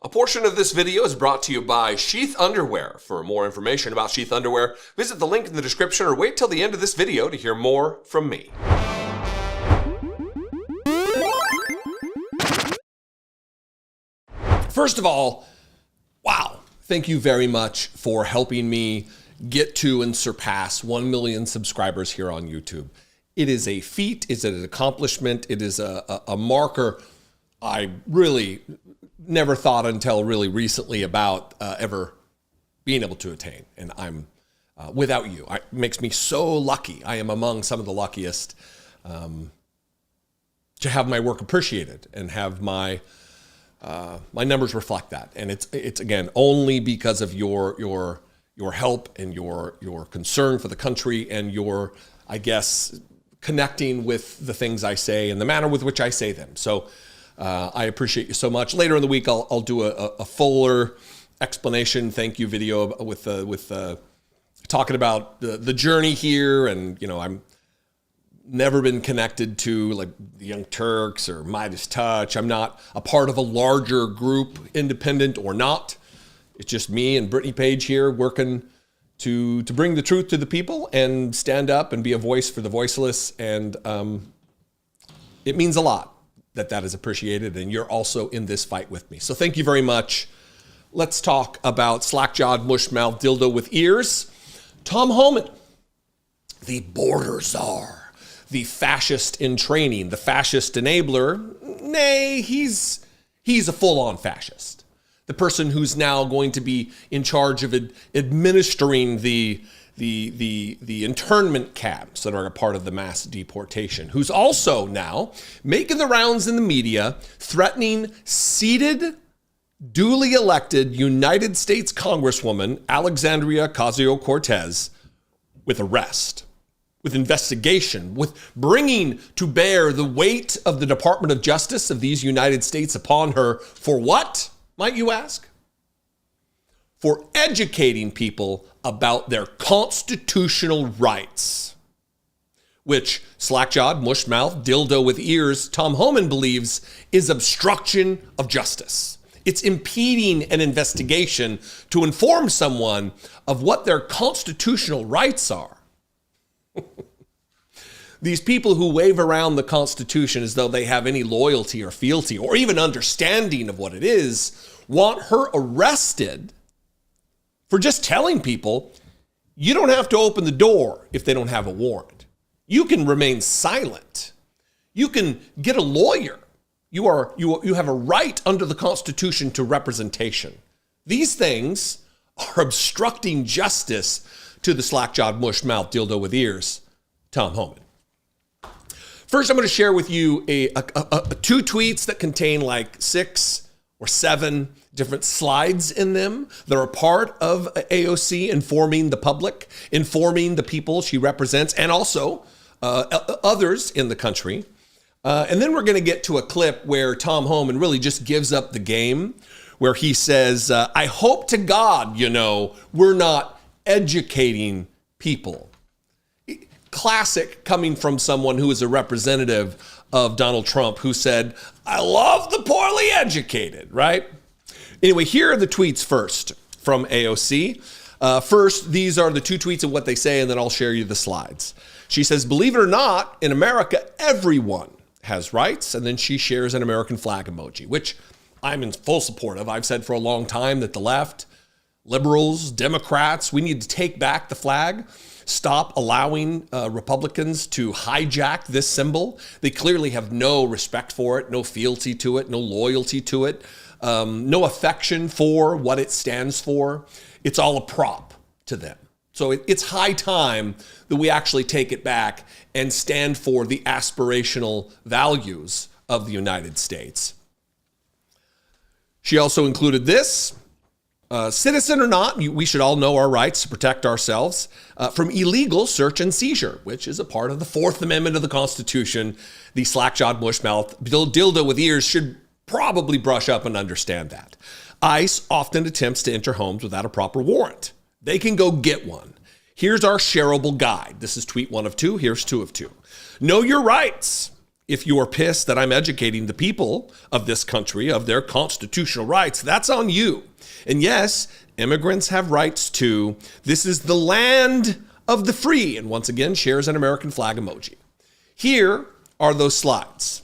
A portion of this video is brought to you by Sheath Underwear. For more information about Sheath Underwear, visit the link in the description or wait till the end of this video to hear more from me. First of all, wow, thank you very much for helping me get to and surpass 1 million subscribers here on YouTube. It is a feat, it's an accomplishment, it is a marker I really never thought until really recently about ever being able to attain. And I'm, without you, it makes me so lucky. I am among some of the luckiest to have my work appreciated and have my numbers reflect that. And it's again, only because of your help and your concern for the country and your, I guess, connecting with the things I say and the manner with which I say them. So I appreciate you so much. Later in the week, I'll do a fuller explanation, thank you video with talking about the journey here. And, you know, I'm never been connected to like the Young Turks or Midas Touch. I'm not a part of a larger group, independent or not. It's just me and Brittany Page here working to bring the truth to the people and stand up and be a voice for the voiceless. And it means a lot that is appreciated, and you're also in this fight with me. So thank you very much. Let's talk about slack-jawed, mush-mouthed dildo with ears. Tom Homan, the border czar, the fascist in training, the fascist enabler. Nay, he's a full-on fascist. The person who's now going to be in charge of administering the internment camps that are a part of the mass deportation, who's also now making the rounds in the media, threatening seated, duly elected United States Congresswoman Alexandria Ocasio-Cortez with arrest, with investigation, with bringing to bear the weight of the Department of Justice of these United States upon her. For what, might you ask? For educating people about their constitutional rights, which slack-jawed, mush-mouthed, dildo with ears Tom Homan believes is obstruction of justice. It's impeding an investigation to inform someone of what their constitutional rights are. These people who wave around the Constitution as though they have any loyalty or fealty or even understanding of what it is want her arrested for just telling people you don't have to open the door if they don't have a warrant. You can remain silent. You can get a lawyer. You have a right under the Constitution to representation. These things are obstructing justice to the slack-jawed, mush-mouthed dildo with ears, Tom Homan. First, I'm going to share with you two tweets that contain like 6 or 7 different slides in them that are part of AOC informing the public, informing the people she represents, and also others in the country. And then we're going to get to a clip where Tom Homan really just gives up the game, where he says, I hope to God, we're not educating people. Classic coming from someone who is a representative of Donald Trump, who said, I love the poorly educated, right? Anyway, here are the tweets first from AOC. First, these are the 2 tweets of what they say, and then I'll share you the slides. She says, believe it or not, in America, everyone has rights. And then she shares an American flag emoji, which I'm in full support of. I've said for a long time that the left, liberals, Democrats, we need to take back the flag. Stop allowing Republicans to hijack this symbol. They clearly have no respect for it, no fealty to it, no loyalty to it, no affection for what it stands for. It's all a prop to them. So it's high time that we actually take it back and stand for the aspirational values of the United States. She also included this. Citizen or not, we should all know our rights to protect ourselves from illegal search and seizure, which is a part of the 4th Amendment of the Constitution. The slack-jawed, mush-mouthed dildo with ears should probably brush up and understand that. ICE often attempts to enter homes without a proper warrant. They can go get one. Here's our shareable guide. This is tweet 1 of 2. Here's 2 of 2. Know your rights. If you're pissed that I'm educating the people of this country of their constitutional rights, that's on you. And yes, immigrants have rights too. This is the land of the free. And once again, shares an American flag emoji. Here are those slides.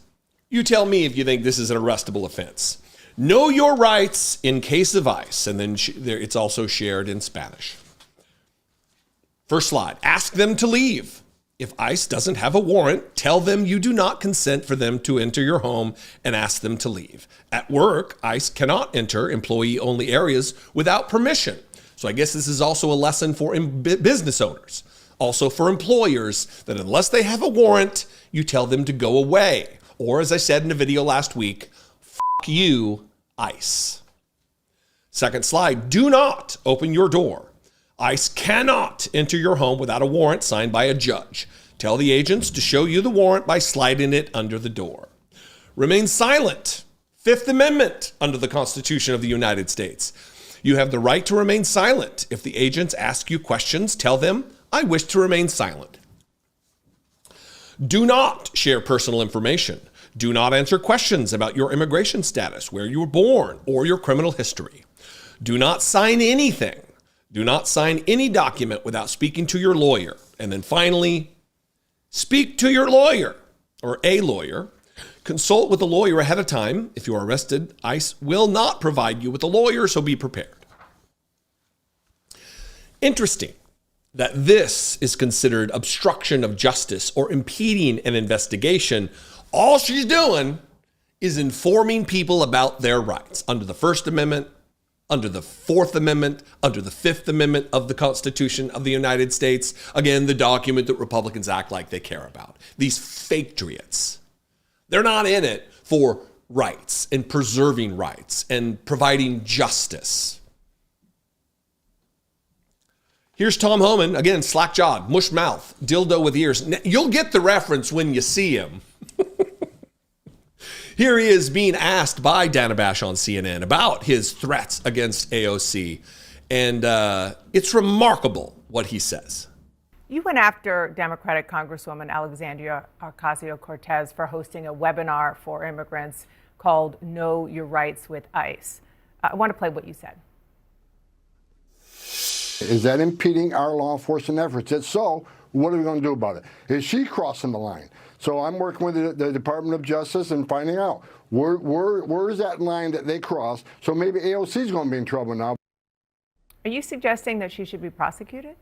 You tell me if you think this is an arrestable offense. Know your rights in case of ICE. And then it's also shared in Spanish. First slide, ask them to leave. If ICE doesn't have a warrant, tell them you do not consent for them to enter your home and ask them to leave. At work, ICE cannot enter employee-only areas without permission. So I guess this is also a lesson for business owners, also for employers, that unless they have a warrant, you tell them to go away. Or as I said in a video last week, fuck you, ICE. Second slide, do not open your door. ICE cannot enter your home without a warrant signed by a judge. Tell the agents to show you the warrant by sliding it under the door. Remain silent. Fifth Amendment under the Constitution of the United States. You have the right to remain silent. If the agents ask you questions, tell them, I wish to remain silent. Do not share personal information. Do not answer questions about your immigration status, where you were born, or your criminal history. Do not sign anything. Do not sign any document without speaking to your lawyer. And then finally, speak to your lawyer or a lawyer. Consult with a lawyer ahead of time. If you are arrested, ICE will not provide you with a lawyer, so be prepared. Interesting that this is considered obstruction of justice or impeding an investigation. All she's doing is informing people about their rights under the First Amendment, under the Fourth Amendment, under the Fifth Amendment of the Constitution of the United States. Again, the document that Republicans act like they care about. These patriots. They're not in it for rights and preserving rights and providing justice. Here's Tom Homan, again, slack-jawed, mush mouth, dildo with ears. You'll get the reference when you see him. Here he is being asked by Dana Bash on CNN about his threats against AOC. And it's remarkable what he says. You went after Democratic Congresswoman Alexandria Ocasio-Cortez for hosting a webinar for immigrants called Know Your Rights with ICE. I want to play what you said. Is that impeding our law enforcement efforts? If so, what are we going to do about it? Is she crossing the line? So I'm working with the Department of Justice and finding out where is that line that they cross. So maybe AOC is going to be in trouble now. Are you suggesting that she should be prosecuted?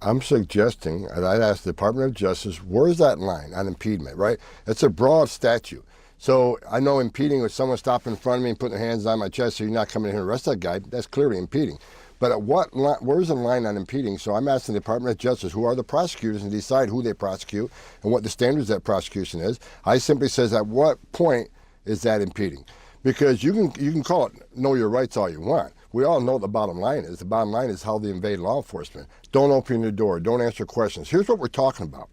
I'm suggesting, and I'd ask the Department of Justice, where's that line on impediment, right? It's a broad statute. So I know impeding with someone stopping in front of me and putting their hands on my chest so you're not coming in here and arrest that guy, that's clearly impeding. But at what line, where's the line on impeding? So I'm asking the Department of Justice, who are the prosecutors, and decide who they prosecute and what the standards of that prosecution is. I simply says, at what point is that impeding? Because you can call it know your rights all you want. We all know what the bottom line is. The bottom line is how they invade law enforcement. Don't open your door. Don't answer questions. Here's what we're talking about.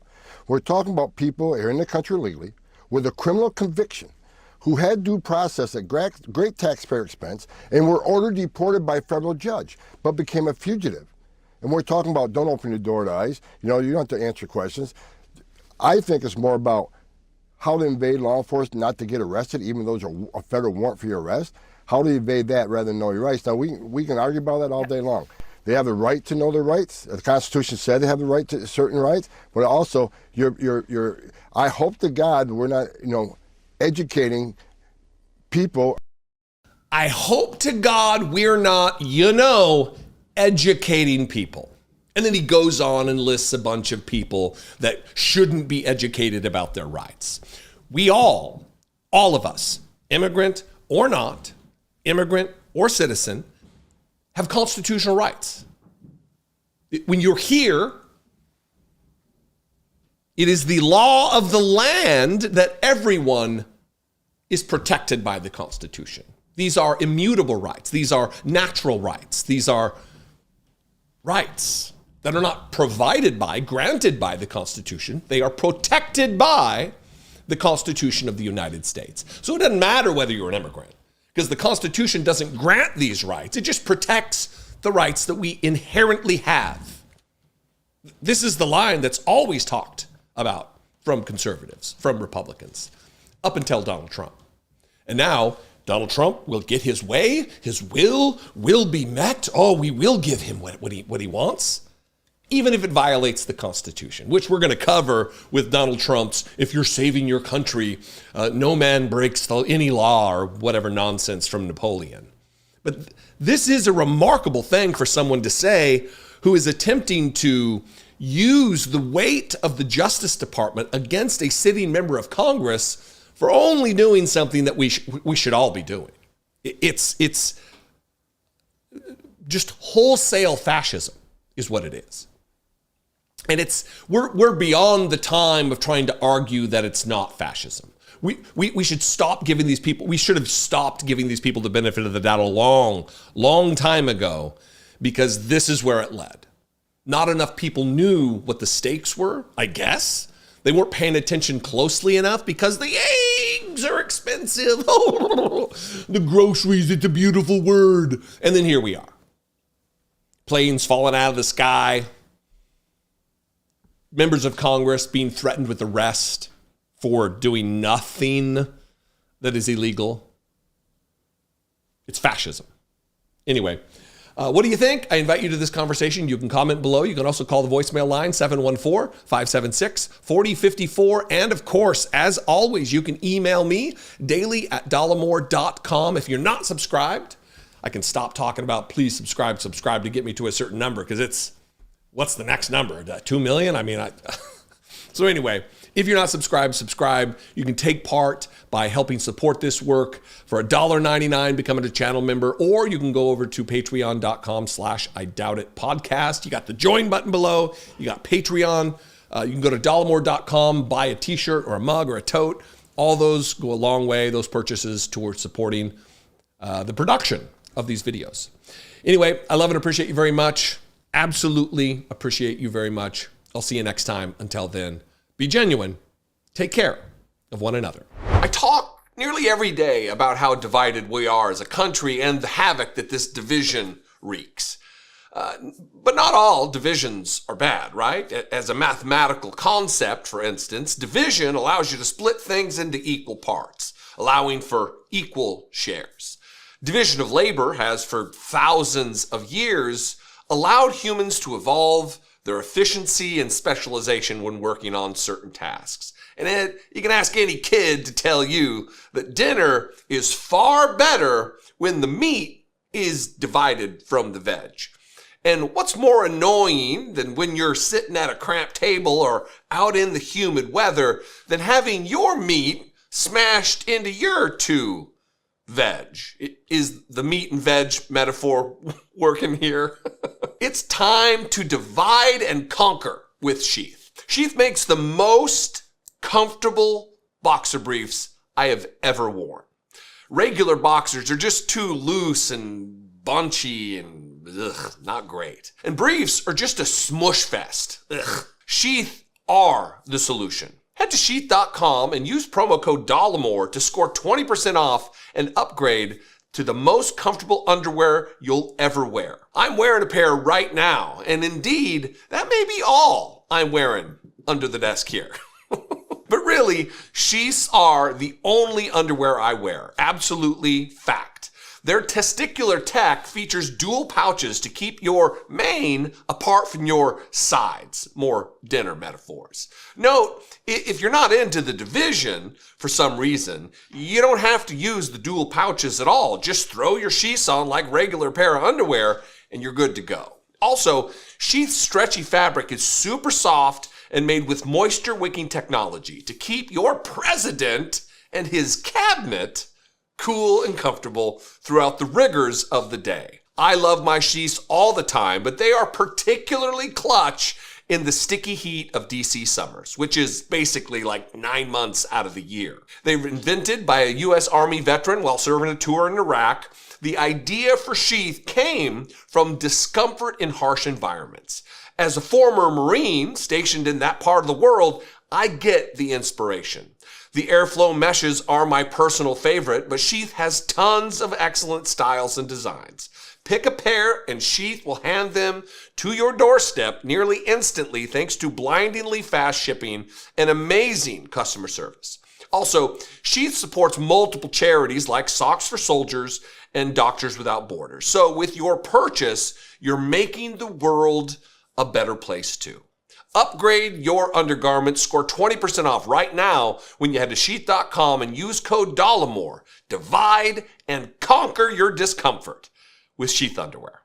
We're talking about people here in the country legally with a criminal conviction who had due process at great taxpayer expense and were ordered deported by a federal judge, but became a fugitive. And we're talking about don't open your door to ICE. You know, you don't have to answer questions. I think it's more about how to invade law enforcement, not to get arrested, even though there's a federal warrant for your arrest. How to evade that rather than know your rights. Now, we can argue about that all day long. They have the right to know their rights. The Constitution said they have the right to certain rights, but also I hope to God we're not, educating people. I hope to God we're not, educating people. And then he goes on and lists a bunch of people that shouldn't be educated about their rights. We all of us, immigrant or not, immigrant or citizen, have constitutional rights. When you're here, it is the law of the land that everyone is protected by the Constitution. These are immutable rights. These are natural rights. These are rights that are not granted by the Constitution. They are protected by the Constitution of the United States. So it doesn't matter whether you're an immigrant, because the Constitution doesn't grant these rights. It just protects the rights that we inherently have. This is the line that's always talked about from conservatives, from Republicans, up until Donald Trump. And now Donald Trump will get his way. His will be met. Oh, we will give him what he wants, even if it violates the Constitution, which we're going to cover with Donald Trump's "if you're saving your country, no man breaks any law" or whatever nonsense from Napoleon. But this is a remarkable thing for someone to say who is attempting to use the weight of the Justice Department against a sitting member of Congress for only doing something that we should all be doing. It's just wholesale fascism is what it is. And we're beyond the time of trying to argue that it's not fascism. We should stop giving these people, we should have stopped giving these people the benefit of the doubt a long time ago, because this is where it led. Not enough people knew what the stakes were, I guess. They weren't paying attention closely enough because the eggs are expensive. The groceries, it's a beautiful word. And then here we are. Planes falling out of the sky. Members of Congress being threatened with arrest for doing nothing that is illegal. It's fascism. Anyway, what do you think? I invite you to this conversation. You can comment below. You can also call the voicemail line, 714-576-4054. And of course, as always, you can email me, daily@dollemore.com. If you're not subscribed, I can stop talking about please subscribe to get me to a certain number, because it's, what's the next number? 2 million? I mean, so anyway, if you're not subscribe. You can take part by helping support this work for $1.99, becoming a channel member, or you can go over to patreon.com/IDoubtItPodcast. You got the join button below. You got Patreon. You can go to dollemore.com, buy a t-shirt or a mug or a tote. All those go a long way, those purchases, towards supporting the production of these videos. Anyway, I love and appreciate you very much. Absolutely appreciate you very much. I'll see you next time. Until then, be genuine. Take care of one another. I talk nearly every day about how divided we are as a country and the havoc that this division wreaks. But not all divisions are bad, right? As a mathematical concept, for instance, division allows you to split things into equal parts, allowing for equal shares. Division of labor has, for thousands of years, allowed humans to evolve their efficiency and specialization when working on certain tasks. And you can ask any kid to tell you that dinner is far better when the meat is divided from the veg. And what's more annoying than when you're sitting at a cramped table or out in the humid weather than having your meat smashed into your two veg? Is the meat and veg metaphor working here? It's time to divide and conquer with Sheath. Sheath makes the most comfortable boxer briefs I have ever worn. Regular boxers are just too loose and bunchy and not great. And briefs are just a smush fest. Sheath are the solution. Head to sheath.com and use promo code Dollemore to score 20% off and upgrade to the most comfortable underwear you'll ever wear. I'm wearing a pair right now, and indeed, that may be all I'm wearing under the desk here. But really, sheaths are the only underwear I wear. Absolutely fact. Their testicular tech features dual pouches to keep your mane apart from your sides. More dinner metaphors. Note, if you're not into the division for some reason, you don't have to use the dual pouches at all. Just throw your sheaths on like regular pair of underwear and you're good to go. Also, Sheath's stretchy fabric is super soft and made with moisture wicking technology to keep your president and his cabinet cool and comfortable throughout the rigors of the day. I love my sheaths all the time, but they are particularly clutch in the sticky heat of DC summers, which is basically like 9 months out of the year. They were invented by a U.S. Army veteran while serving a tour in Iraq. The idea for sheath came from discomfort in harsh environments. As a former Marine stationed in that part of the world, I get the inspiration. The airflow meshes are my personal favorite, but Sheath has tons of excellent styles and designs. Pick a pair and Sheath will hand them to your doorstep nearly instantly thanks to blindingly fast shipping and amazing customer service. Also, Sheath supports multiple charities like Socks for Soldiers and Doctors Without Borders. So with your purchase, you're making the world a better place too. Upgrade your undergarments, score 20% off right now when you head to sheath.com and use code Dollemore. Divide and conquer your discomfort with Sheath underwear.